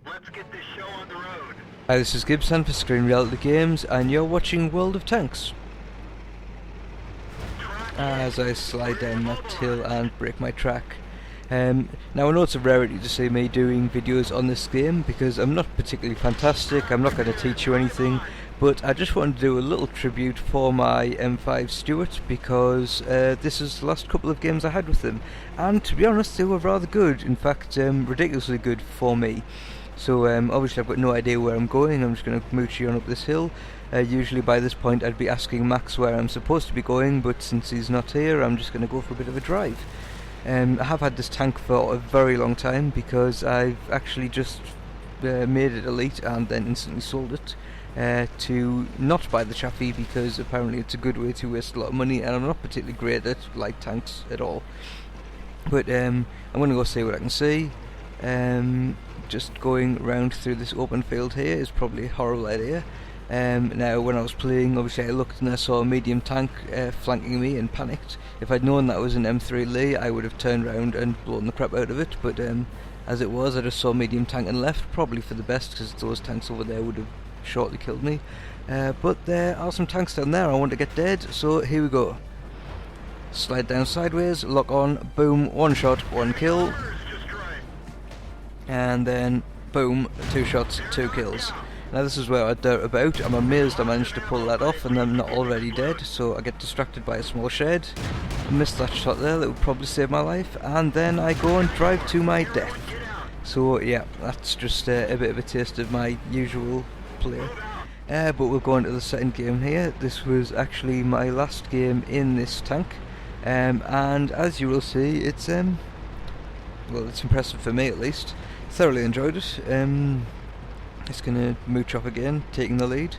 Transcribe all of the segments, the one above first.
Let's get this show on the road. Hi, this is Gibson for Screen Reality Games, and you're watching World of Tanks. As I slide down that hill and break my track. Now I know it's a rarity to see me doing videos on this game because I'm not particularly fantastic, I'm not going to teach you anything, but I just wanted to do a little tribute for my M5 Stuart because this is the last couple of games I had with them, and to be honest they were rather good, in fact ridiculously good for me. So obviously I've got no idea where I'm going, I'm just going to mooch on up this hill. Usually by this point I'd be asking Max where I'm supposed to be going, but since he's not here I'm just going to go for a bit of a drive. I have had this tank for a very long time because I've actually just made it elite and then instantly sold it to not buy the chassis because apparently it's a good way to waste a lot of money, and I'm not particularly great at light tanks at all. But I'm going to go see what I can see. Just going round through this open field here is probably a horrible idea. Now when I was playing, obviously I looked and I saw a medium tank flanking me and panicked. If I'd known that was an M3 Lee I would have turned round and blown the crap out of it, but as it was I just saw medium tank and left, probably for the best because those tanks over there would have shortly killed me. But there are some tanks down there I want to get dead, so here we go. Slide down sideways, lock on, boom, one shot, one kill. And then boom, two shots, two kills. Now this is where I doubt about. I'm amazed I managed to pull that off and I'm not already dead, so I get distracted by a small shed. I missed that shot there, that would probably save my life, and then I go and drive to my death. So yeah, that's just a bit of a taste of my usual play. But we'll go on to the second game here. This was actually my last game in this tank, and as you will see, it's well, it's impressive for me at least. Thoroughly enjoyed it. It's going to mooch off again, taking the lead,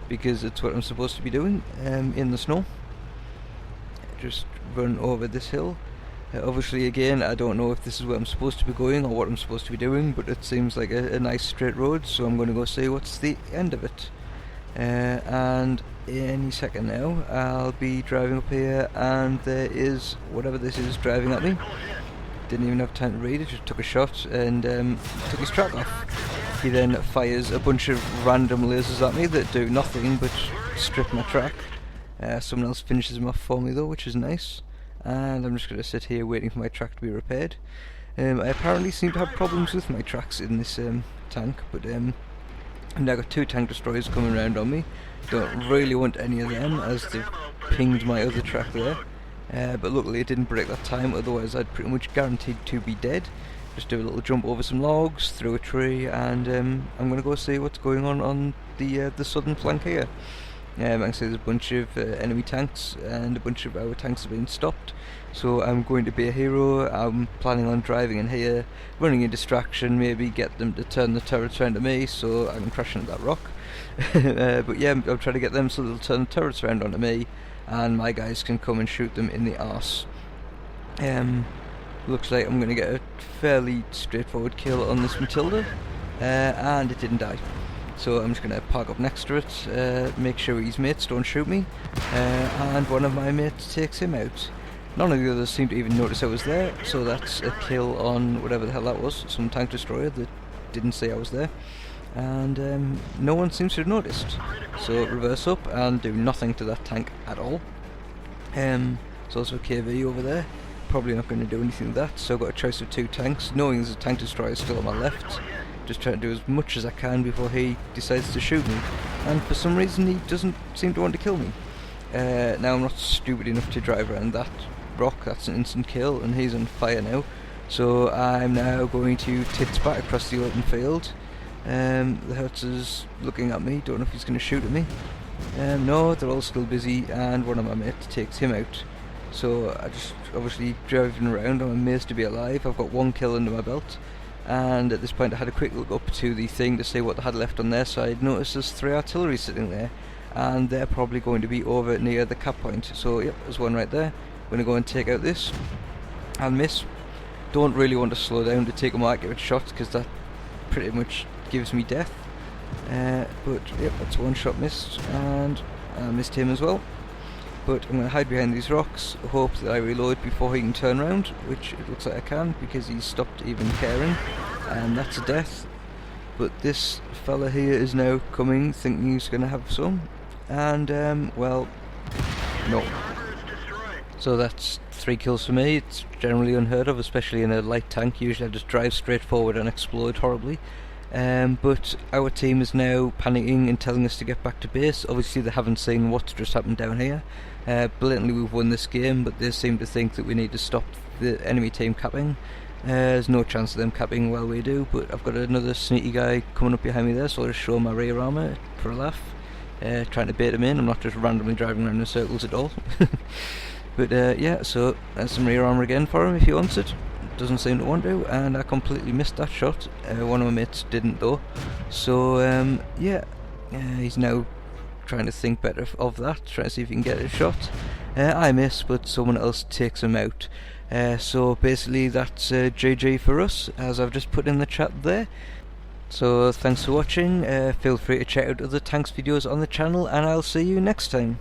because it's what I'm supposed to be doing in the snow. Just run over this hill. Obviously again, I don't know if this is where I'm supposed to be going or what I'm supposed to be doing, but it seems like a nice straight road, so I'm going to go see what's the end of it. And any second now, I'll be driving up here, and there is whatever this is driving at me. Didn't even have time to read it, just took a shot and took his track off. He then fires a bunch of random lasers at me that do nothing but strip my track. Someone else finishes him off for me though, which is nice. And I'm just going to sit here waiting for my track to be repaired. I apparently seem to have problems with my tracks in this tank, but I've now got two tank destroyers coming around on me. Don't really want any of them as they've pinged my other track there. But luckily it didn't break that time, otherwise I'd pretty much guaranteed to be dead. Just do a little jump over some logs, through a tree, and I'm going to go see what's going on the southern flank here. I can see there's a bunch of enemy tanks, and a bunch of our tanks have been stopped, so I'm going to be a hero. I'm planning on driving in here, running a distraction, maybe get them to turn the turrets around to me so I can crash into that rock. But yeah, I'm trying to get them so they'll turn the turrets around onto me, and my guys can come and shoot them in the arse. Looks like I'm going to get a fairly straightforward kill on this Matilda, and it didn't die. So I'm just going to park up next to it, make sure his mates don't shoot me, and one of my mates takes him out. None of the others seem to even notice I was there, so that's a kill on whatever the hell that was, some tank destroyer that didn't say I was there. And no one seems to have noticed, so reverse up and do nothing to that tank at all. There's also a KV over there, probably not going to do anything with that, so I've got a choice of two tanks, knowing there's a tank destroyer still on my left. Just trying to do as much as I can before he decides to shoot me, and for some reason he doesn't seem to want to kill me. Now I'm not stupid enough to drive around that rock, that's an instant kill, and he's on fire now, so I'm now going to tits back across the open field. The Howitzer's looking at me, don't know if he's going to shoot at me. No, they're all still busy, and one of my mates takes him out. So I just obviously driving around, I'm amazed to be alive. I've got one kill under my belt, and at this point I had a quick look up to the thing to see what they had left on their side. Noticed there's 3 artillery sitting there, and they're probably going to be over near the cap point. So yep, there's one right there. I'm going to go and take out this. I'll miss. Don't really want to slow down to take a more accurate shot because that pretty much gives me death. But yep, that's one shot missed, and I missed him as well. But I'm going to hide behind these rocks, hope that I reload before he can turn around, which it looks like I can because he's stopped even caring, and that's a death. but this fella here is now coming thinking he's going to have some, and well, no. So that's 3 kills for me. It's generally unheard of, especially in a light tank. Usually I just drive straight forward and explode horribly. But our team is now panicking and telling us to get back to base. Obviously they haven't seen what's just happened down here. Blatantly we've won this game, but they seem to think that we need to stop the enemy team capping. There's no chance of them capping while we do, but I've got another sneaky guy coming up behind me there, so I'll just show my rear armour for a laugh. Trying to bait him in. I'm not just randomly driving around in circles at all. But yeah, so there's some rear armour again for him if he wants it. Doesn't seem to want to, and I completely missed that shot. One of my mates didn't though. So yeah, he's now trying to think better of that, trying to see if he can get a shot. I miss, but someone else takes him out. So basically that's GG for us, as I've just put in the chat there. So thanks for watching. Feel free to check out other tanks videos on the channel, and I'll see you next time.